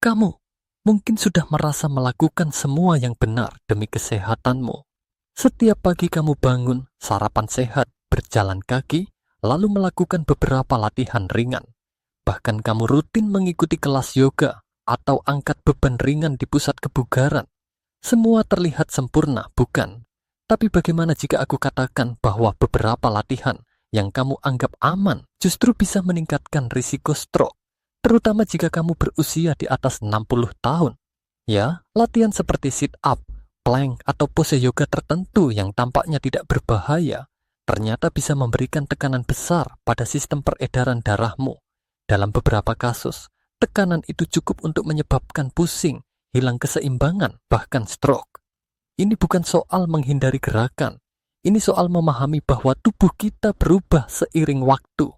Kamu mungkin sudah merasa melakukan semua yang benar demi kesehatanmu. Setiap pagi kamu bangun, sarapan sehat, berjalan kaki, lalu melakukan beberapa latihan ringan. Bahkan kamu rutin mengikuti kelas yoga atau angkat beban ringan di pusat kebugaran. Semua terlihat sempurna, bukan? Tapi bagaimana jika aku katakan bahwa beberapa latihan yang kamu anggap aman justru bisa meningkatkan risiko stroke, terutama jika kamu berusia di atas 60 tahun. Ya, latihan seperti sit-up, plank, atau pose yoga tertentu yang tampaknya tidak berbahaya, ternyata bisa memberikan tekanan besar pada sistem peredaran darahmu. Dalam beberapa kasus, tekanan itu cukup untuk menyebabkan pusing, hilang keseimbangan, bahkan stroke. Ini bukan soal menghindari gerakan, ini soal memahami bahwa tubuh kita berubah seiring waktu.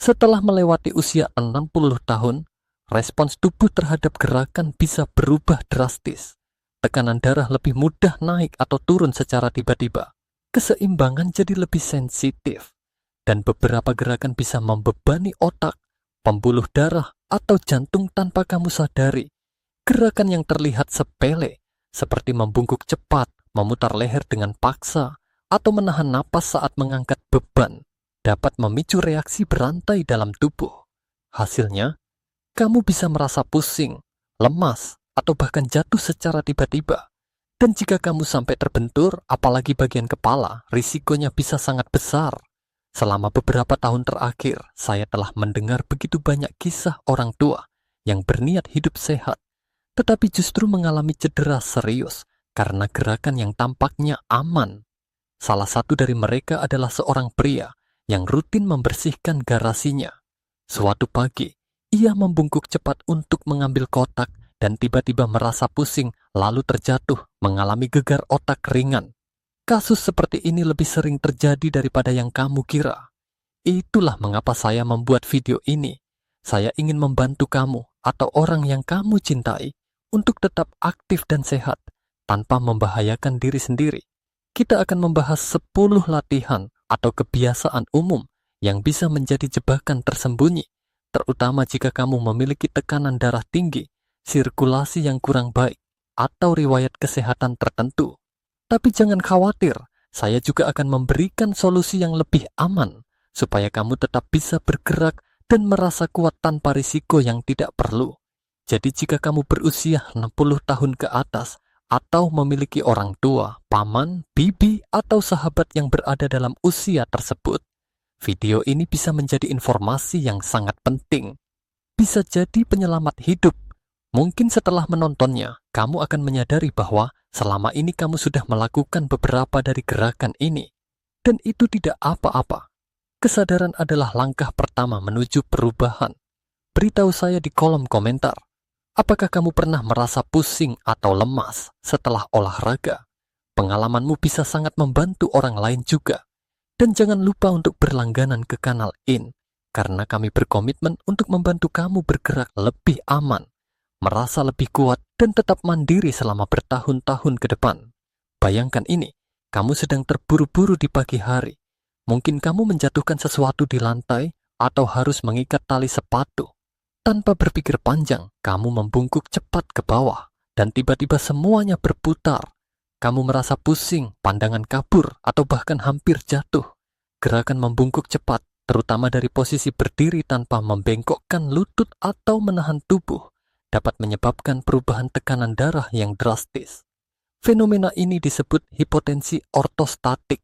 Setelah melewati usia 60 tahun, respons tubuh terhadap gerakan bisa berubah drastis. Tekanan darah lebih mudah naik atau turun secara tiba-tiba. Keseimbangan jadi lebih sensitif. Dan beberapa gerakan bisa membebani otak, pembuluh darah, atau jantung tanpa kamu sadari. Gerakan yang terlihat sepele, seperti membungkuk cepat, memutar leher dengan paksa, atau menahan napas saat mengangkat beban, dapat memicu reaksi berantai dalam tubuh. Hasilnya, kamu bisa merasa pusing, lemas, atau bahkan jatuh secara tiba-tiba. Dan jika kamu sampai terbentur, apalagi bagian kepala, risikonya bisa sangat besar. Selama beberapa tahun terakhir, saya telah mendengar begitu banyak kisah orang tua yang berniat hidup sehat, tetapi justru mengalami cedera serius karena gerakan yang tampaknya aman. Salah satu dari mereka adalah seorang pria yang rutin membersihkan garasinya. Suatu pagi, ia membungkuk cepat untuk mengambil kotak dan tiba-tiba merasa pusing lalu terjatuh mengalami gegar otak ringan. Kasus seperti ini lebih sering terjadi daripada yang kamu kira. Itulah mengapa saya membuat video ini. Saya ingin membantu kamu atau orang yang kamu cintai untuk tetap aktif dan sehat tanpa membahayakan diri sendiri. Kita akan membahas 10 latihan atau kebiasaan umum yang bisa menjadi jebakan tersembunyi, terutama jika kamu memiliki tekanan darah tinggi, sirkulasi yang kurang baik, atau riwayat kesehatan tertentu. Tapi jangan khawatir, saya juga akan memberikan solusi yang lebih aman, supaya kamu tetap bisa bergerak dan merasa kuat tanpa risiko yang tidak perlu. Jadi jika kamu berusia 60 tahun ke atas, atau memiliki orang tua, paman, bibi, atau sahabat yang berada dalam usia tersebut, video ini bisa menjadi informasi yang sangat penting. Bisa jadi penyelamat hidup. Mungkin setelah menontonnya, kamu akan menyadari bahwa selama ini kamu sudah melakukan beberapa dari gerakan ini. Dan itu tidak apa-apa. Kesadaran adalah langkah pertama menuju perubahan. Beritahu saya di kolom komentar. Apakah kamu pernah merasa pusing atau lemas setelah olahraga? Pengalamanmu bisa sangat membantu orang lain juga. Dan jangan lupa untuk berlangganan ke kanal IN, karena kami berkomitmen untuk membantu kamu bergerak lebih aman, merasa lebih kuat, dan tetap mandiri selama bertahun-tahun ke depan. Bayangkan ini, kamu sedang terburu-buru di pagi hari. Mungkin kamu menjatuhkan sesuatu di lantai atau harus mengikat tali sepatu. Tanpa berpikir panjang, kamu membungkuk cepat ke bawah, dan tiba-tiba semuanya berputar. Kamu merasa pusing, pandangan kabur, atau bahkan hampir jatuh. Gerakan membungkuk cepat, terutama dari posisi berdiri tanpa membengkokkan lutut atau menahan tubuh, dapat menyebabkan perubahan tekanan darah yang drastis. Fenomena ini disebut hipotensi ortostatik,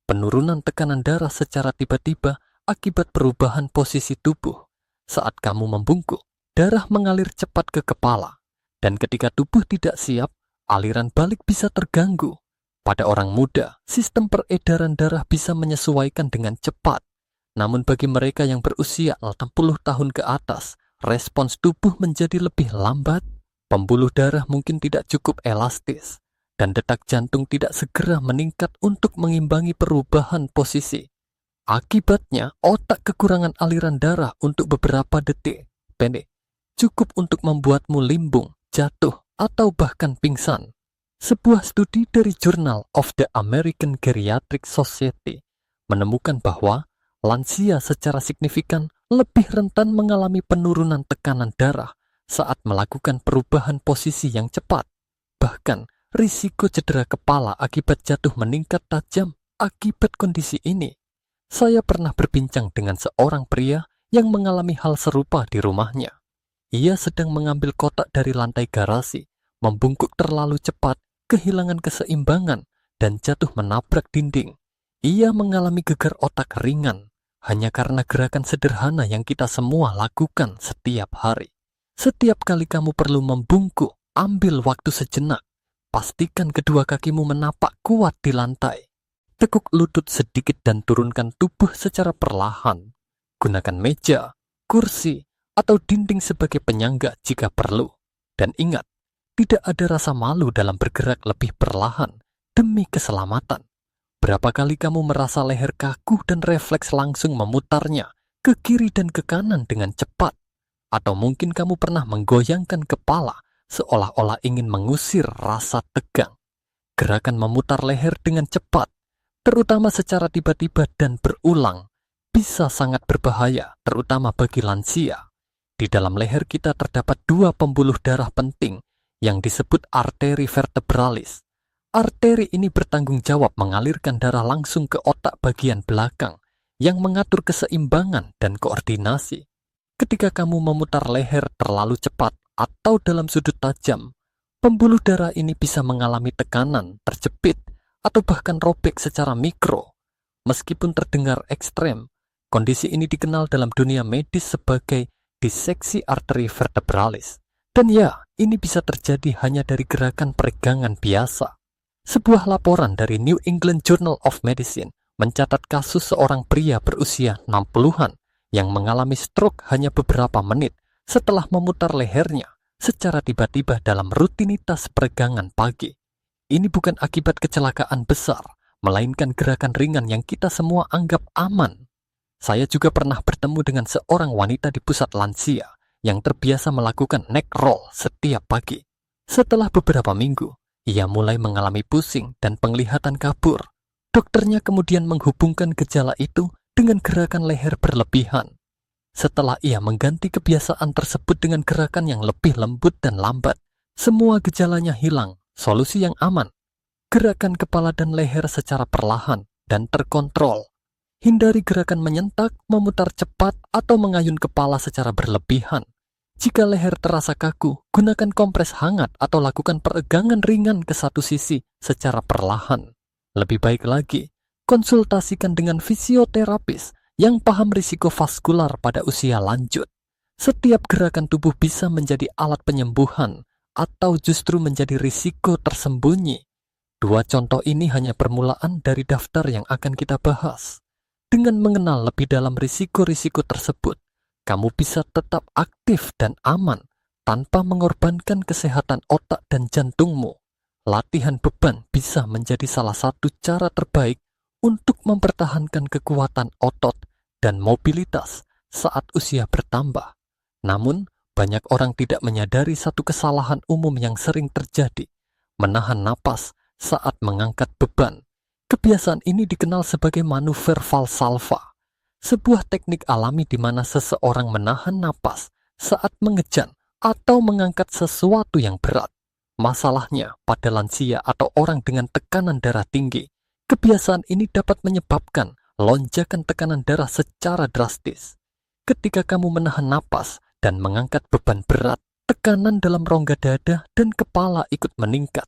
penurunan tekanan darah secara tiba-tiba akibat perubahan posisi tubuh. Saat kamu membungkuk, darah mengalir cepat ke kepala, dan ketika tubuh tidak siap, aliran balik bisa terganggu. Pada orang muda, sistem peredaran darah bisa menyesuaikan dengan cepat. Namun bagi mereka yang berusia 60 tahun ke atas, respons tubuh menjadi lebih lambat, pembuluh darah mungkin tidak cukup elastis, dan detak jantung tidak segera meningkat untuk mengimbangi perubahan posisi. Akibatnya, otak kekurangan aliran darah untuk beberapa detik pendek, cukup untuk membuatmu limbung, jatuh, atau bahkan pingsan. Sebuah studi dari Journal of the American Geriatric Society menemukan bahwa lansia secara signifikan lebih rentan mengalami penurunan tekanan darah saat melakukan perubahan posisi yang cepat. Bahkan, risiko cedera kepala akibat jatuh meningkat tajam akibat kondisi ini. Saya pernah berbincang dengan seorang pria yang mengalami hal serupa di rumahnya. Ia sedang mengambil kotak dari lantai garasi, membungkuk terlalu cepat, kehilangan keseimbangan, dan jatuh menabrak dinding. Ia mengalami gegar otak ringan, hanya karena gerakan sederhana yang kita semua lakukan setiap hari. Setiap kali kamu perlu membungkuk, ambil waktu sejenak. Pastikan kedua kakimu menapak kuat di lantai. Tekuk lutut sedikit dan turunkan tubuh secara perlahan. Gunakan meja, kursi, atau dinding sebagai penyangga jika perlu. Dan ingat, tidak ada rasa malu dalam bergerak lebih perlahan demi keselamatan. Berapa kali kamu merasa leher kaku dan refleks langsung memutarnya ke kiri dan ke kanan dengan cepat? Atau mungkin kamu pernah menggoyangkan kepala seolah-olah ingin mengusir rasa tegang. Gerakan memutar leher dengan cepat, terutama secara tiba-tiba dan berulang, bisa sangat berbahaya, terutama bagi lansia. Di dalam leher kita terdapat dua pembuluh darah penting yang disebut arteri vertebralis. Arteri ini bertanggung jawab mengalirkan darah langsung ke otak bagian belakang yang mengatur keseimbangan dan koordinasi. Ketika kamu memutar leher terlalu cepat atau dalam sudut tajam, pembuluh darah ini bisa mengalami tekanan, terjepit, atau bahkan robek secara mikro. Meskipun terdengar ekstrem, kondisi ini dikenal dalam dunia medis sebagai diseksi arteri vertebralis. Dan ya, ini bisa terjadi hanya dari gerakan peregangan biasa. Sebuah laporan dari New England Journal of Medicine mencatat kasus seorang pria berusia 60-an yang mengalami stroke hanya beberapa menit setelah memutar lehernya secara tiba-tiba dalam rutinitas peregangan pagi. Ini bukan akibat kecelakaan besar, melainkan gerakan ringan yang kita semua anggap aman. Saya juga pernah bertemu dengan seorang wanita di pusat lansia yang terbiasa melakukan neck roll setiap pagi. Setelah beberapa minggu, ia mulai mengalami pusing dan penglihatan kabur. Dokternya kemudian menghubungkan gejala itu dengan gerakan leher berlebihan. Setelah ia mengganti kebiasaan tersebut dengan gerakan yang lebih lembut dan lambat, semua gejalanya hilang. Solusi yang aman, gerakan kepala dan leher secara perlahan dan terkontrol. Hindari gerakan menyentak, memutar cepat, atau mengayun kepala secara berlebihan. Jika leher terasa kaku, gunakan kompres hangat atau lakukan peregangan ringan ke satu sisi secara perlahan. Lebih baik lagi, konsultasikan dengan fisioterapis yang paham risiko vaskular pada usia lanjut. Setiap gerakan tubuh bisa menjadi alat penyembuhan atau justru menjadi risiko tersembunyi. Dua contoh ini hanya permulaan dari daftar yang akan kita bahas. Dengan mengenal lebih dalam risiko-risiko tersebut, kamu bisa tetap aktif dan aman tanpa mengorbankan kesehatan otak dan jantungmu. Latihan beban bisa menjadi salah satu cara terbaik untuk mempertahankan kekuatan otot dan mobilitas saat usia bertambah. Namun, banyak orang tidak menyadari satu kesalahan umum yang sering terjadi, menahan napas saat mengangkat beban. Kebiasaan ini dikenal sebagai manuver Valsalva, sebuah teknik alami di mana seseorang menahan napas saat mengejan atau mengangkat sesuatu yang berat. Masalahnya, pada lansia atau orang dengan tekanan darah tinggi, kebiasaan ini dapat menyebabkan lonjakan tekanan darah secara drastis. Ketika kamu menahan napas dan mengangkat beban berat, tekanan dalam rongga dada dan kepala ikut meningkat.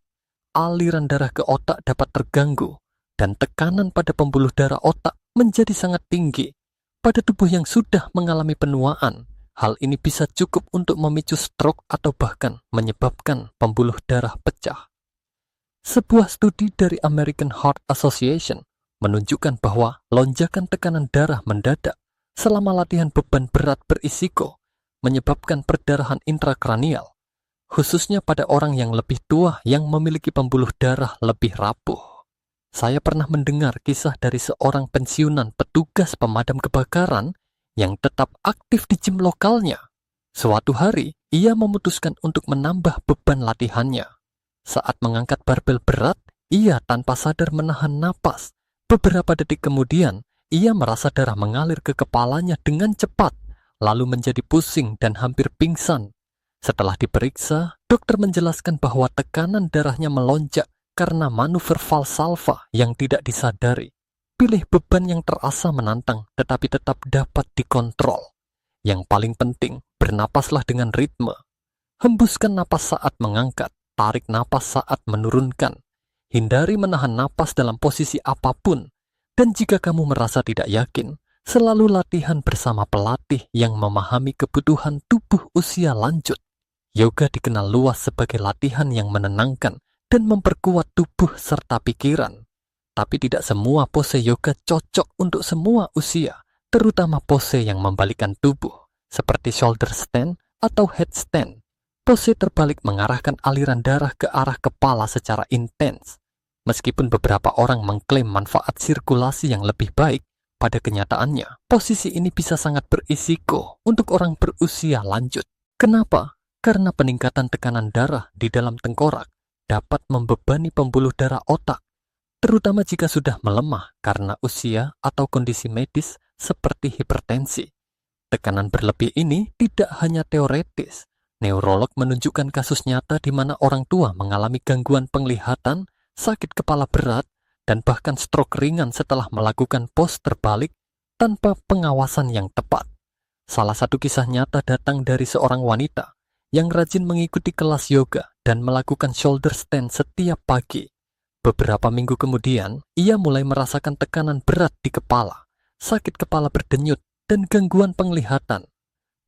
Aliran darah ke otak dapat terganggu, dan tekanan pada pembuluh darah otak menjadi sangat tinggi. Pada tubuh yang sudah mengalami penuaan, hal ini bisa cukup untuk memicu stroke atau bahkan menyebabkan pembuluh darah pecah. Sebuah studi dari American Heart Association menunjukkan bahwa lonjakan tekanan darah mendadak selama latihan beban berat berisiko menyebabkan perdarahan intrakranial, khususnya pada orang yang lebih tua yang memiliki pembuluh darah lebih rapuh. Saya pernah mendengar kisah dari seorang pensiunan petugas pemadam kebakaran yang tetap aktif di gym lokalnya. Suatu hari, ia memutuskan untuk menambah beban latihannya. Saat mengangkat barbel berat, ia tanpa sadar menahan napas. Beberapa detik kemudian, ia merasa darah mengalir ke kepalanya dengan cepat, lalu menjadi pusing dan hampir pingsan. Setelah diperiksa, dokter menjelaskan bahwa tekanan darahnya melonjak karena manuver Valsalva yang tidak disadari. Pilih beban yang terasa menantang tetapi tetap dapat dikontrol. Yang paling penting, bernapaslah dengan ritme. Hembuskan napas saat mengangkat, tarik napas saat menurunkan. Hindari menahan napas dalam posisi apapun. Dan jika kamu merasa tidak yakin, selalu latihan bersama pelatih yang memahami kebutuhan tubuh usia lanjut. Yoga dikenal luas sebagai latihan yang menenangkan dan memperkuat tubuh serta pikiran. Tapi tidak semua pose yoga cocok untuk semua usia, terutama pose yang membalikkan tubuh, seperti shoulder stand atau headstand. Pose terbalik mengarahkan aliran darah ke arah kepala secara intens. Meskipun beberapa orang mengklaim manfaat sirkulasi yang lebih baik, pada kenyataannya, posisi ini bisa sangat berisiko untuk orang berusia lanjut. Kenapa? Karena peningkatan tekanan darah di dalam tengkorak dapat membebani pembuluh darah otak, terutama jika sudah melemah karena usia atau kondisi medis seperti hipertensi. Tekanan berlebih ini tidak hanya teoretis. Neurolog menunjukkan kasus nyata di mana orang tua mengalami gangguan penglihatan, sakit kepala berat, dan bahkan stroke ringan setelah melakukan pos terbalik tanpa pengawasan yang tepat. Salah satu kisah nyata datang dari seorang wanita yang rajin mengikuti kelas yoga dan melakukan shoulder stand setiap pagi. Beberapa minggu kemudian, ia mulai merasakan tekanan berat di kepala, sakit kepala berdenyut, dan gangguan penglihatan.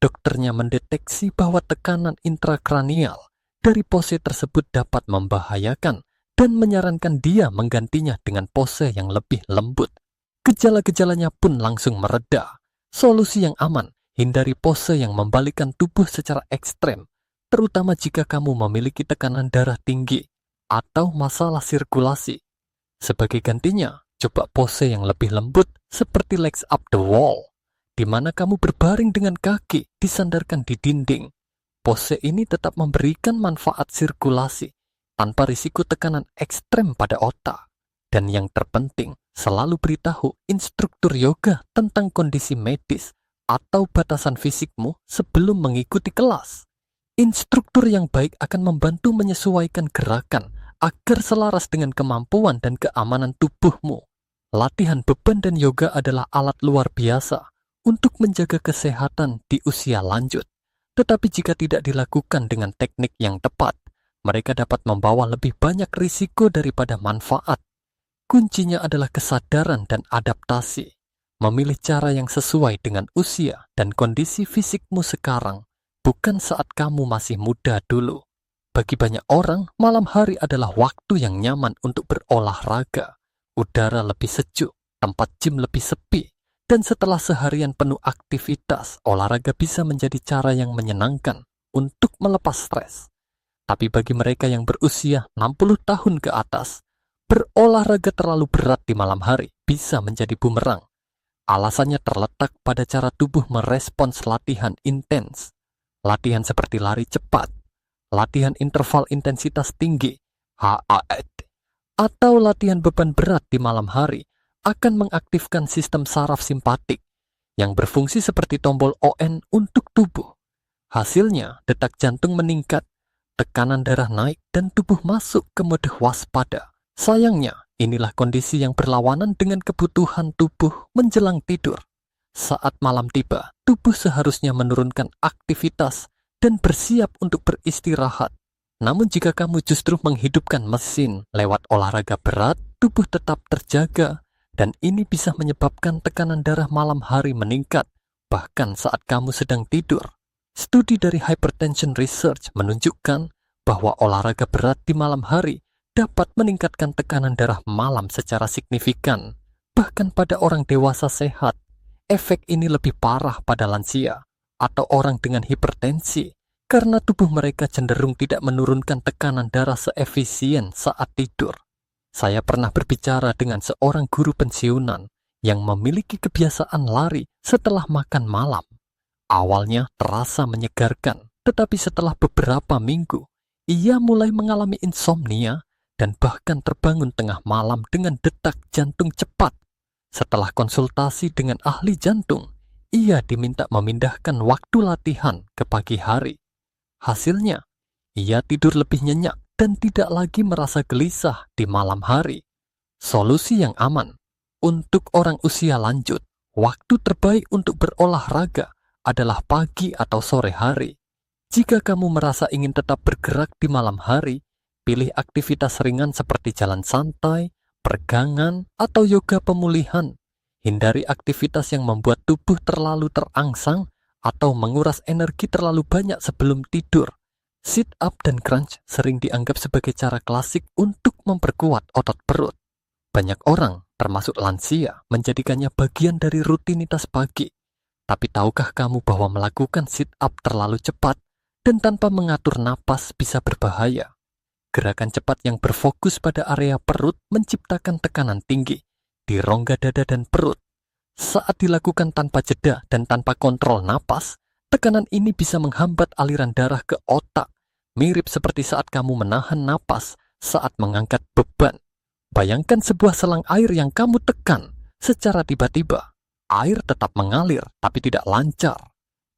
Dokternya mendeteksi bahwa tekanan intrakranial dari pose tersebut dapat membahayakan dan menyarankan dia menggantinya dengan pose yang lebih lembut. Gejala-gejalanya pun langsung mereda. Solusi yang aman, hindari pose yang membalikkan tubuh secara ekstrem, terutama jika kamu memiliki tekanan darah tinggi atau masalah sirkulasi. Sebagai gantinya, coba pose yang lebih lembut seperti legs up the wall, di mana kamu berbaring dengan kaki disandarkan di dinding. Pose ini tetap memberikan manfaat sirkulasi tanpa risiko tekanan ekstrem pada otak. Dan yang terpenting, selalu beritahu instruktur yoga tentang kondisi medis atau batasan fisikmu sebelum mengikuti kelas. Instruktur yang baik akan membantu menyesuaikan gerakan agar selaras dengan kemampuan dan keamanan tubuhmu. Latihan beban dan yoga adalah alat luar biasa untuk menjaga kesehatan di usia lanjut. Tetapi jika tidak dilakukan dengan teknik yang tepat, mereka dapat membawa lebih banyak risiko daripada manfaat. Kuncinya adalah kesadaran dan adaptasi. Memilih cara yang sesuai dengan usia dan kondisi fisikmu sekarang, bukan saat kamu masih muda dulu. Bagi banyak orang, malam hari adalah waktu yang nyaman untuk berolahraga. Udara lebih sejuk, tempat gym lebih sepi, dan setelah seharian penuh aktivitas, olahraga bisa menjadi cara yang menyenangkan untuk melepas stres. Tapi bagi mereka yang berusia 60 tahun ke atas, berolahraga terlalu berat di malam hari bisa menjadi bumerang. Alasannya terletak pada cara tubuh merespons latihan intens. Latihan seperti lari cepat, latihan interval intensitas tinggi, HIIT, atau latihan beban berat di malam hari akan mengaktifkan sistem saraf simpatik yang berfungsi seperti tombol ON untuk tubuh. Hasilnya, detak jantung meningkat, tekanan darah naik, dan tubuh masuk ke mode waspada. Sayangnya, inilah kondisi yang berlawanan dengan kebutuhan tubuh menjelang tidur. Saat malam tiba, tubuh seharusnya menurunkan aktivitas dan bersiap untuk beristirahat. Namun jika kamu justru menghidupkan mesin lewat olahraga berat, tubuh tetap terjaga, dan ini bisa menyebabkan tekanan darah malam hari meningkat, bahkan saat kamu sedang tidur. Studi dari Hypertension Research menunjukkan bahwa olahraga berat di malam hari dapat meningkatkan tekanan darah malam secara signifikan. Bahkan pada orang dewasa sehat, efek ini lebih parah pada lansia atau orang dengan hipertensi, karena tubuh mereka cenderung tidak menurunkan tekanan darah seefisien saat tidur. Saya pernah berbicara dengan seorang guru pensiunan yang memiliki kebiasaan lari setelah makan malam. Awalnya terasa menyegarkan, tetapi setelah beberapa minggu, ia mulai mengalami insomnia dan bahkan terbangun tengah malam dengan detak jantung cepat. Setelah konsultasi dengan ahli jantung, ia diminta memindahkan waktu latihan ke pagi hari. Hasilnya, ia tidur lebih nyenyak dan tidak lagi merasa gelisah di malam hari. Solusi yang aman. Untuk orang usia lanjut, waktu terbaik untuk berolahraga adalah pagi atau sore hari. Jika kamu merasa ingin tetap bergerak di malam hari, pilih aktivitas ringan seperti jalan santai, peregangan, atau yoga pemulihan. Hindari aktivitas yang membuat tubuh terlalu terangsang atau menguras energi terlalu banyak sebelum tidur. Sit up dan crunch sering dianggap sebagai cara klasik untuk memperkuat otot perut. Banyak orang, termasuk lansia, menjadikannya bagian dari rutinitas pagi. Tapi tahukah kamu bahwa melakukan sit up terlalu cepat dan tanpa mengatur napas bisa berbahaya? Gerakan cepat yang berfokus pada area perut menciptakan tekanan tinggi di rongga dada dan perut. Saat dilakukan tanpa jeda dan tanpa kontrol napas, tekanan ini bisa menghambat aliran darah ke otak, mirip seperti saat kamu menahan napas saat mengangkat beban. Bayangkan sebuah selang air yang kamu tekan secara tiba-tiba. Air tetap mengalir, tapi tidak lancar.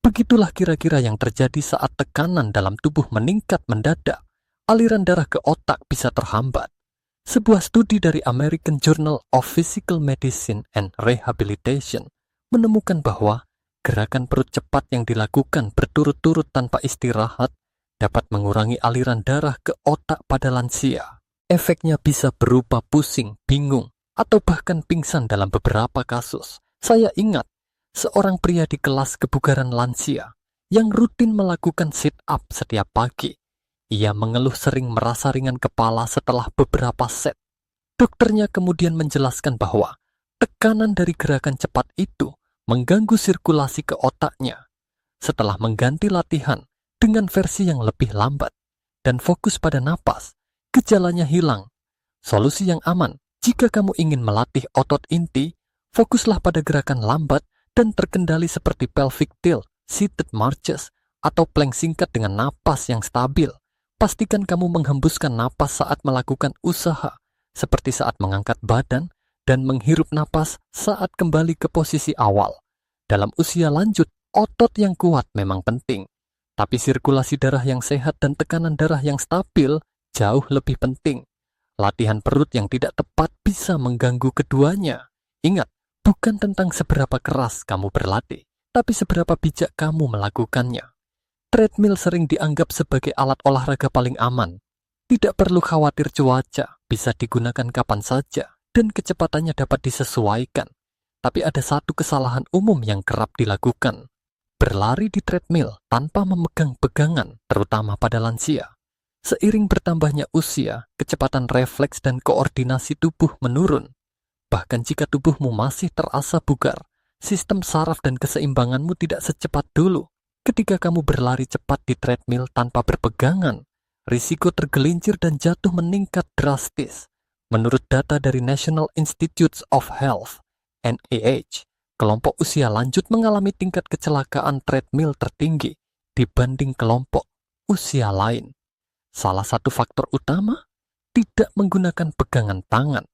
Begitulah kira-kira yang terjadi saat tekanan dalam tubuh meningkat mendadak. Aliran darah ke otak bisa terhambat. Sebuah studi dari American Journal of Physical Medicine and Rehabilitation menemukan bahwa gerakan perut cepat yang dilakukan berturut-turut tanpa istirahat dapat mengurangi aliran darah ke otak pada lansia. Efeknya bisa berupa pusing, bingung, atau bahkan pingsan dalam beberapa kasus. Saya ingat seorang pria di kelas kebugaran lansia yang rutin melakukan sit-up setiap pagi. Ia mengeluh sering merasa ringan kepala setelah beberapa set. Dokternya kemudian menjelaskan bahwa tekanan dari gerakan cepat itu mengganggu sirkulasi ke otaknya. Setelah mengganti latihan dengan versi yang lebih lambat dan fokus pada napas, gejalanya hilang. Solusi yang aman, jika kamu ingin melatih otot inti, fokuslah pada gerakan lambat dan terkendali seperti pelvic tilt, seated marches, atau plank singkat dengan napas yang stabil. Pastikan kamu menghembuskan napas saat melakukan usaha, seperti saat mengangkat badan, dan menghirup napas saat kembali ke posisi awal. Dalam usia lanjut, otot yang kuat memang penting, tapi sirkulasi darah yang sehat dan tekanan darah yang stabil jauh lebih penting. Latihan perut yang tidak tepat bisa mengganggu keduanya. Ingat, bukan tentang seberapa keras kamu berlatih, tapi seberapa bijak kamu melakukannya. Treadmill sering dianggap sebagai alat olahraga paling aman. Tidak perlu khawatir cuaca, bisa digunakan kapan saja, dan kecepatannya dapat disesuaikan. Tapi ada satu kesalahan umum yang kerap dilakukan. Berlari di treadmill tanpa memegang pegangan, terutama pada lansia. Seiring bertambahnya usia, kecepatan refleks dan koordinasi tubuh menurun. Bahkan jika tubuhmu masih terasa bugar, sistem saraf dan keseimbanganmu tidak secepat dulu. Ketika kamu berlari cepat di treadmill tanpa berpegangan, risiko tergelincir dan jatuh meningkat drastis. Menurut data dari National Institutes of Health, NIH, kelompok usia lanjut mengalami tingkat kecelakaan treadmill tertinggi dibanding kelompok usia lain. Salah satu faktor utama, tidak menggunakan pegangan tangan.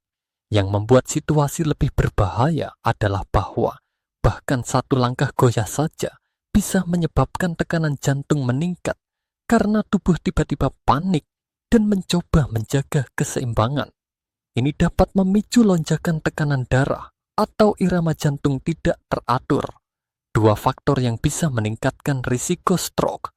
Yang membuat situasi lebih berbahaya adalah bahwa bahkan satu langkah goyah saja bisa menyebabkan tekanan jantung meningkat karena tubuh tiba-tiba panik dan mencoba menjaga keseimbangan. Ini dapat memicu lonjakan tekanan darah atau irama jantung tidak teratur. Dua faktor yang bisa meningkatkan risiko stroke.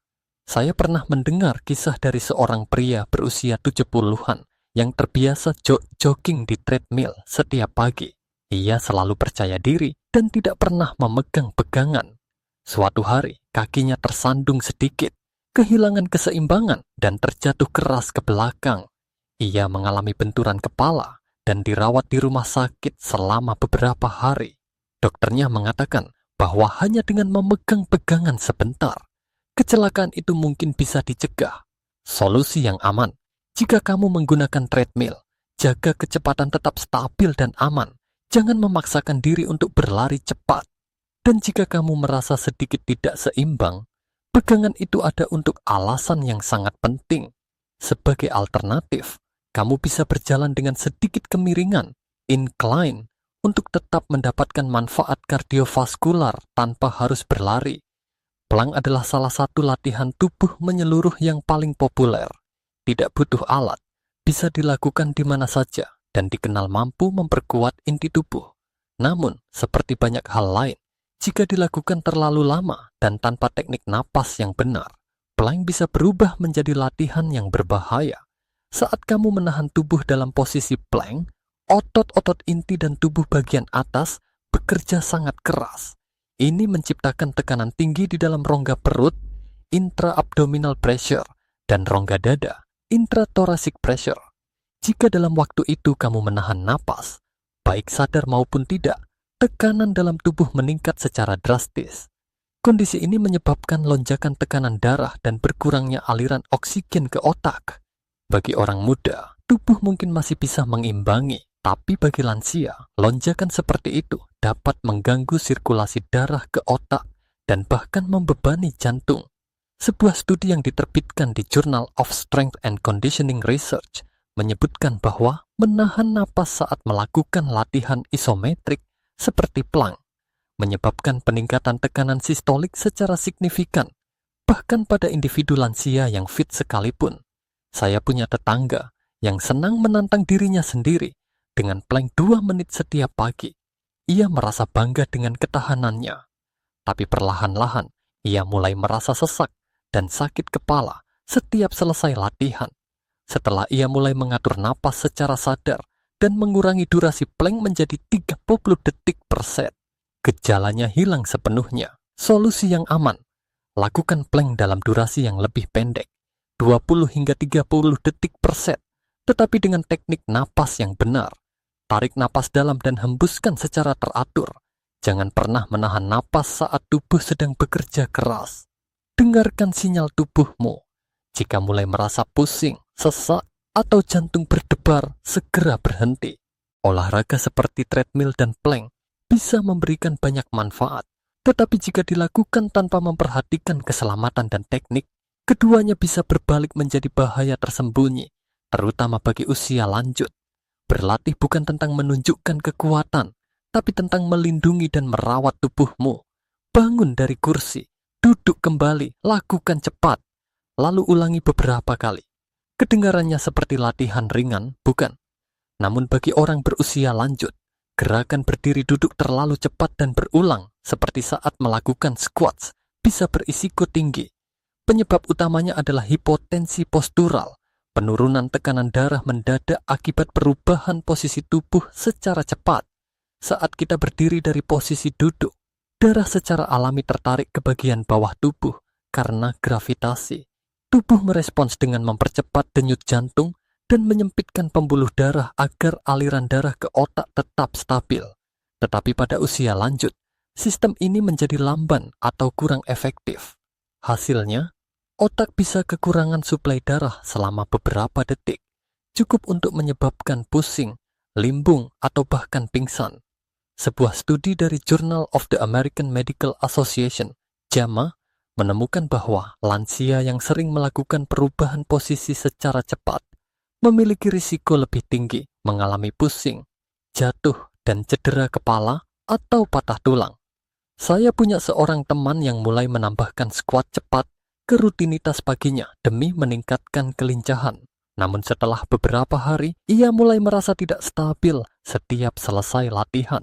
Saya pernah mendengar kisah dari seorang pria berusia 70-an yang terbiasa jogging di treadmill setiap pagi. Ia selalu percaya diri dan tidak pernah memegang pegangan. Suatu hari, kakinya tersandung sedikit, kehilangan keseimbangan, dan terjatuh keras ke belakang. Ia mengalami benturan kepala dan dirawat di rumah sakit selama beberapa hari. Dokternya mengatakan bahwa hanya dengan memegang pegangan sebentar, kecelakaan itu mungkin bisa dicegah. Solusi yang aman, jika kamu menggunakan treadmill, jaga kecepatan tetap stabil dan aman. Jangan memaksakan diri untuk berlari cepat. Dan jika kamu merasa sedikit tidak seimbang, pegangan itu ada untuk alasan yang sangat penting. Sebagai alternatif, kamu bisa berjalan dengan sedikit kemiringan, incline, untuk tetap mendapatkan manfaat kardiovaskular tanpa harus berlari. Plank adalah salah satu latihan tubuh menyeluruh yang paling populer. Tidak butuh alat, bisa dilakukan di mana saja, dan dikenal mampu memperkuat inti tubuh. Namun, seperti banyak hal lain, jika dilakukan terlalu lama dan tanpa teknik napas yang benar, plank bisa berubah menjadi latihan yang berbahaya. Saat kamu menahan tubuh dalam posisi plank, otot-otot inti dan tubuh bagian atas bekerja sangat keras. Ini menciptakan tekanan tinggi di dalam rongga perut, intra-abdominal pressure, dan rongga dada, intrathoracic pressure. Jika dalam waktu itu kamu menahan napas, baik sadar maupun tidak, tekanan dalam tubuh meningkat secara drastis. Kondisi ini menyebabkan lonjakan tekanan darah dan berkurangnya aliran oksigen ke otak. Bagi orang muda, tubuh mungkin masih bisa mengimbangi, tapi bagi lansia, lonjakan seperti itu dapat mengganggu sirkulasi darah ke otak dan bahkan membebani jantung. Sebuah studi yang diterbitkan di Journal of Strength and Conditioning Research menyebutkan bahwa menahan napas saat melakukan latihan isometrik seperti plank menyebabkan peningkatan tekanan sistolik secara signifikan, bahkan pada individu lansia yang fit sekalipun. Saya punya tetangga yang senang menantang dirinya sendiri dengan plank 2 menit setiap pagi. Ia merasa bangga dengan ketahanannya. Tapi perlahan-lahan, ia mulai merasa sesak dan sakit kepala setiap selesai latihan. Setelah ia mulai mengatur napas secara sadar dan mengurangi durasi plank menjadi 30 detik per set, gejalanya hilang sepenuhnya. Solusi yang aman, lakukan plank dalam durasi yang lebih pendek, 20 hingga 30 detik per set, tetapi dengan teknik napas yang benar. Tarik napas dalam dan hembuskan secara teratur. Jangan pernah menahan napas saat tubuh sedang bekerja keras. Dengarkan sinyal tubuhmu. Jika mulai merasa pusing, sesak, atau jantung berdebar, segera berhenti. Olahraga seperti treadmill dan plank bisa memberikan banyak manfaat. Tetapi jika dilakukan tanpa memperhatikan keselamatan dan teknik, keduanya bisa berbalik menjadi bahaya tersembunyi, terutama bagi usia lanjut. Berlatih bukan tentang menunjukkan kekuatan, tapi tentang melindungi dan merawat tubuhmu. Bangun dari kursi, duduk kembali, lakukan cepat, lalu ulangi beberapa kali. Kedengarannya seperti latihan ringan, bukan? Namun bagi orang berusia lanjut, gerakan berdiri duduk terlalu cepat dan berulang, seperti saat melakukan squats, bisa berisiko tinggi. Penyebab utamanya adalah hipotensi postural, penurunan tekanan darah mendadak akibat perubahan posisi tubuh secara cepat. Saat kita berdiri dari posisi duduk, darah secara alami tertarik ke bagian bawah tubuh karena gravitasi. Tubuh merespons dengan mempercepat denyut jantung dan menyempitkan pembuluh darah agar aliran darah ke otak tetap stabil. Tetapi pada usia lanjut, sistem ini menjadi lamban atau kurang efektif. Hasilnya, otak bisa kekurangan suplai darah selama beberapa detik, cukup untuk menyebabkan pusing, limbung, atau bahkan pingsan. Sebuah studi dari Journal of the American Medical Association, JAMA, menemukan bahwa lansia yang sering melakukan perubahan posisi secara cepat memiliki risiko lebih tinggi mengalami pusing, jatuh, dan cedera kepala atau patah tulang. Saya punya seorang teman yang mulai menambahkan squat cepat ke rutinitas paginya demi meningkatkan kelincahan. Namun setelah beberapa hari, ia mulai merasa tidak stabil setiap selesai latihan.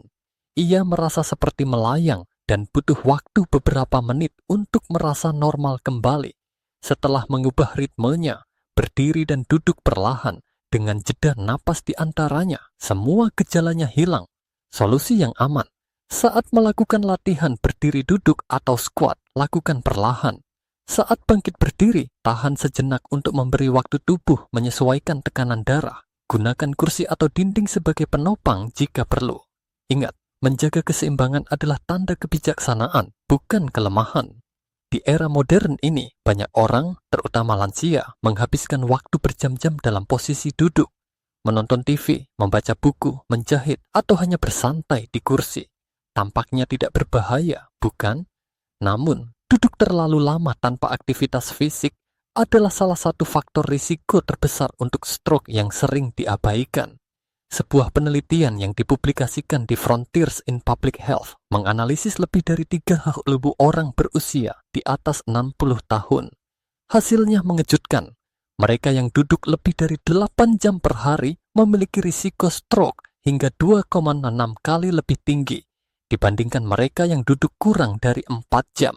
Ia merasa seperti melayang dan butuh waktu beberapa menit untuk merasa normal kembali. Setelah mengubah ritmenya, berdiri dan duduk perlahan dengan jeda napas di antaranya, semua gejalanya hilang. Solusi yang aman. Saat melakukan latihan berdiri duduk atau squat, lakukan perlahan. Saat bangkit berdiri, tahan sejenak untuk memberi waktu tubuh menyesuaikan tekanan darah. Gunakan kursi atau dinding sebagai penopang jika perlu. Ingat, menjaga keseimbangan adalah tanda kebijaksanaan, bukan kelemahan. Di era modern ini, banyak orang, terutama lansia, menghabiskan waktu berjam-jam dalam posisi duduk, menonton TV, membaca buku, menjahit, atau hanya bersantai di kursi. Tampaknya tidak berbahaya, bukan? Namun, duduk terlalu lama tanpa aktivitas fisik adalah salah satu faktor risiko terbesar untuk stroke yang sering diabaikan. Sebuah penelitian yang dipublikasikan di Frontiers in Public Health menganalisis lebih dari 3.000 orang berusia di atas 60 tahun. Hasilnya mengejutkan. Mereka yang duduk lebih dari 8 jam per hari memiliki risiko stroke hingga 2,6 kali lebih tinggi dibandingkan mereka yang duduk kurang dari 4 jam.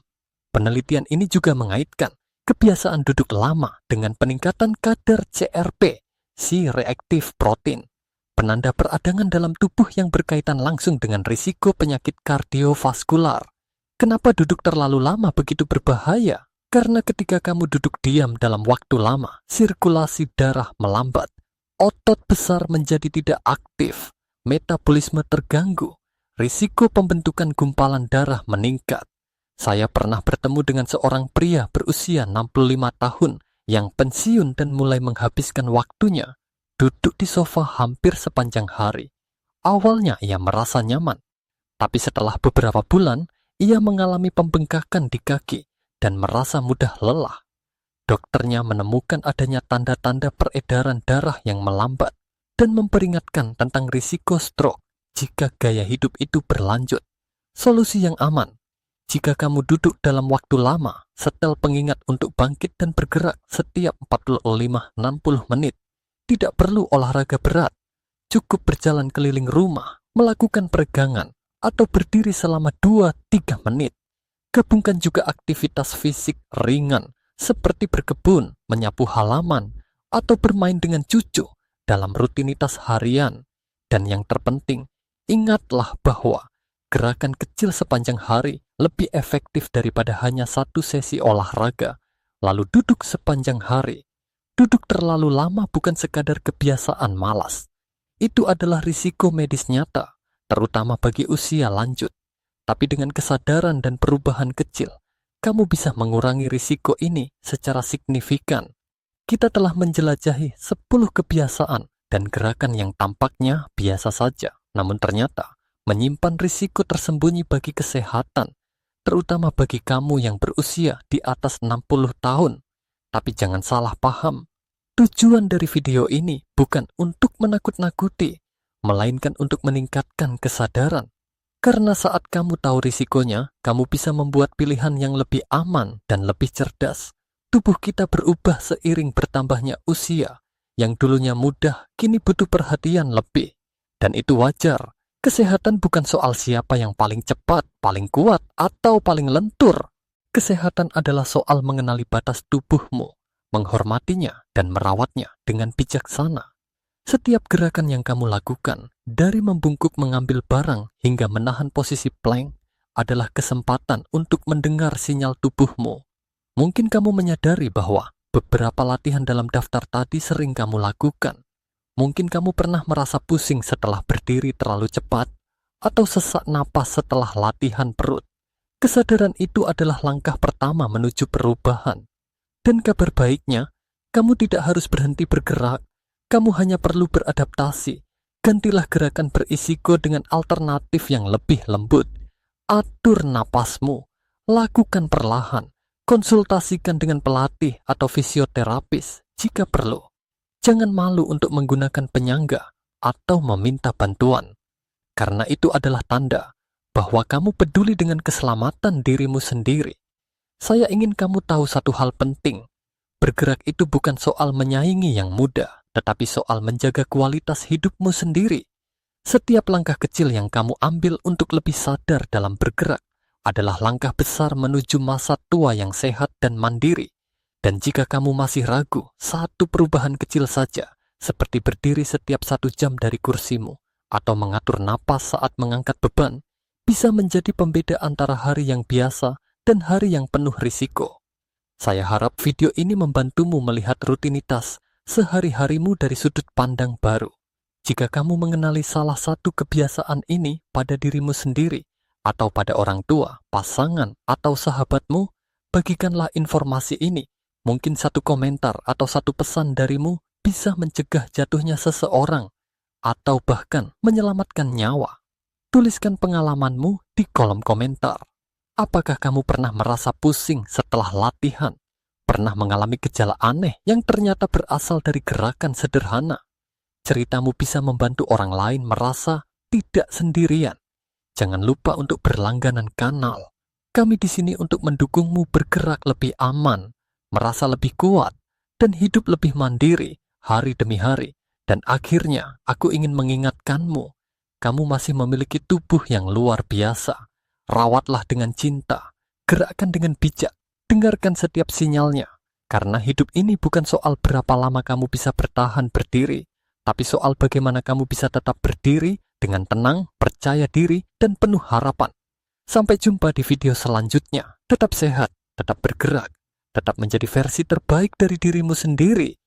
Penelitian ini juga mengaitkan kebiasaan duduk lama dengan peningkatan kadar CRP, C-reactive protein, penanda peradangan dalam tubuh yang berkaitan langsung dengan risiko penyakit kardiovaskular. Kenapa duduk terlalu lama begitu berbahaya? Karena ketika kamu duduk diam dalam waktu lama, sirkulasi darah melambat, otot besar menjadi tidak aktif, metabolisme terganggu, risiko pembentukan gumpalan darah meningkat. Saya pernah bertemu dengan seorang pria berusia 65 tahun yang pensiun dan mulai menghabiskan waktunya duduk di sofa hampir sepanjang hari. Awalnya ia merasa nyaman, tapi setelah beberapa bulan, ia mengalami pembengkakan di kaki dan merasa mudah lelah. Dokternya menemukan adanya tanda-tanda peredaran darah yang melambat dan memperingatkan tentang risiko stroke jika gaya hidup itu berlanjut. Solusi yang aman: jika kamu duduk dalam waktu lama, setel pengingat untuk bangkit dan bergerak setiap 45-60 menit. Tidak perlu olahraga berat, cukup berjalan keliling rumah, melakukan peregangan, atau berdiri selama 2-3 menit. Gabungkan juga aktivitas fisik ringan, seperti berkebun, menyapu halaman, atau bermain dengan cucu dalam rutinitas harian. Dan yang terpenting, ingatlah bahwa gerakan kecil sepanjang hari lebih efektif daripada hanya satu sesi olahraga, lalu duduk sepanjang hari. Duduk terlalu lama bukan sekadar kebiasaan malas. Itu adalah risiko medis nyata, terutama bagi usia lanjut. Tapi dengan kesadaran dan perubahan kecil, kamu bisa mengurangi risiko ini secara signifikan. Kita telah menjelajahi 10 kebiasaan dan gerakan yang tampaknya biasa saja, namun ternyata menyimpan risiko tersembunyi bagi kesehatan, terutama bagi kamu yang berusia di atas 60 tahun. Tapi jangan salah paham, tujuan dari video ini bukan untuk menakut-nakuti, melainkan untuk meningkatkan kesadaran. Karena saat kamu tahu risikonya, kamu bisa membuat pilihan yang lebih aman dan lebih cerdas. Tubuh kita berubah seiring bertambahnya usia. Yang dulunya mudah, kini butuh perhatian lebih. Dan itu wajar. Kesehatan bukan soal siapa yang paling cepat, paling kuat, atau paling lentur. Kesehatan adalah soal mengenali batas tubuhmu, menghormatinya, dan merawatnya dengan bijaksana. Setiap gerakan yang kamu lakukan, dari membungkuk mengambil barang hingga menahan posisi plank, adalah kesempatan untuk mendengar sinyal tubuhmu. Mungkin kamu menyadari bahwa beberapa latihan dalam daftar tadi sering kamu lakukan. Mungkin kamu pernah merasa pusing setelah berdiri terlalu cepat, atau sesak napas setelah latihan perut. Kesadaran itu adalah langkah pertama menuju perubahan. Dan kabar baiknya, kamu tidak harus berhenti bergerak. Kamu hanya perlu beradaptasi. Gantilah gerakan berisiko dengan alternatif yang lebih lembut. Atur napasmu. Lakukan perlahan. Konsultasikan dengan pelatih atau fisioterapis jika perlu. Jangan malu untuk menggunakan penyangga atau meminta bantuan. Karena itu adalah tanda bahwa kamu peduli dengan keselamatan dirimu sendiri. Saya ingin kamu tahu satu hal penting. Bergerak itu bukan soal menyaingi yang mudah, tetapi soal menjaga kualitas hidupmu sendiri. Setiap langkah kecil yang kamu ambil untuk lebih sadar dalam bergerak adalah langkah besar menuju masa tua yang sehat dan mandiri. Dan jika kamu masih ragu, satu perubahan kecil saja, seperti berdiri setiap 1 jam dari kursimu, atau mengatur napas saat mengangkat beban, bisa menjadi pembeda antara hari yang biasa dan hari yang penuh risiko. Saya harap video ini membantumu melihat rutinitas sehari-harimu dari sudut pandang baru. Jika kamu mengenali salah satu kebiasaan ini pada dirimu sendiri, atau pada orang tua, pasangan, atau sahabatmu, bagikanlah informasi ini. Mungkin satu komentar atau satu pesan darimu bisa mencegah jatuhnya seseorang, atau bahkan menyelamatkan nyawa. Tuliskan pengalamanmu di kolom komentar. Apakah kamu pernah merasa pusing setelah latihan? Pernah mengalami gejala aneh yang ternyata berasal dari gerakan sederhana? Ceritamu bisa membantu orang lain merasa tidak sendirian. Jangan lupa untuk berlangganan kanal. Kami di sini untuk mendukungmu bergerak lebih aman, merasa lebih kuat, dan hidup lebih mandiri hari demi hari. Dan akhirnya, aku ingin mengingatkanmu, kamu masih memiliki tubuh yang luar biasa. Rawatlah dengan cinta, gerakkan dengan bijak, dengarkan setiap sinyalnya. Karena hidup ini bukan soal berapa lama kamu bisa bertahan berdiri, tapi soal bagaimana kamu bisa tetap berdiri dengan tenang, percaya diri, dan penuh harapan. Sampai jumpa di video selanjutnya. Tetap sehat, tetap bergerak, tetap menjadi versi terbaik dari dirimu sendiri.